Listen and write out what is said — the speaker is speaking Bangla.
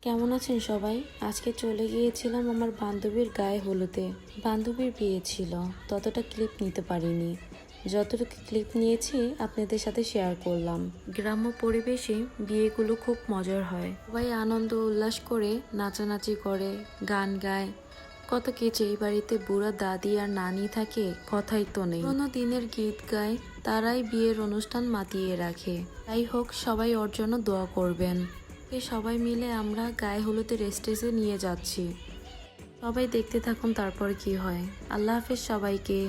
কেমন আছেন সবাই? আজকে চলে গিয়েছিলাম আমার বান্ধবীর গায়ে হলুদে। বান্ধবীর বিয়ে ছিল, ততটা ক্লিপ নিতে পারিনি। যতটুকু ক্লিপ নিয়েছি আপনাদের সাথে শেয়ার করলাম। গ্রাম্য পরিবেশে বিয়েগুলো খুব মজার হয়। সবাই আনন্দ উল্লাস করে নাচানাচি করে, গান গায়, কত কিছু। এই বাড়িতে বুড়া দাদি আর নানি থাকে, কথাই তো নেই। কোনো দিনের গীত গায়, তারাই বিয়ের অনুষ্ঠান মাতিয়ে রাখে। যাই হোক, সবাই ওর জন্য দোয়া করবেন। সবাই মিলে আমরা গায়ে হলুদের স্টেজে নিয়ে যাচ্ছি। সবাই দেখতে থাকুন তারপর কি হয়। আল্লাহ হাফেজ সবাইকে।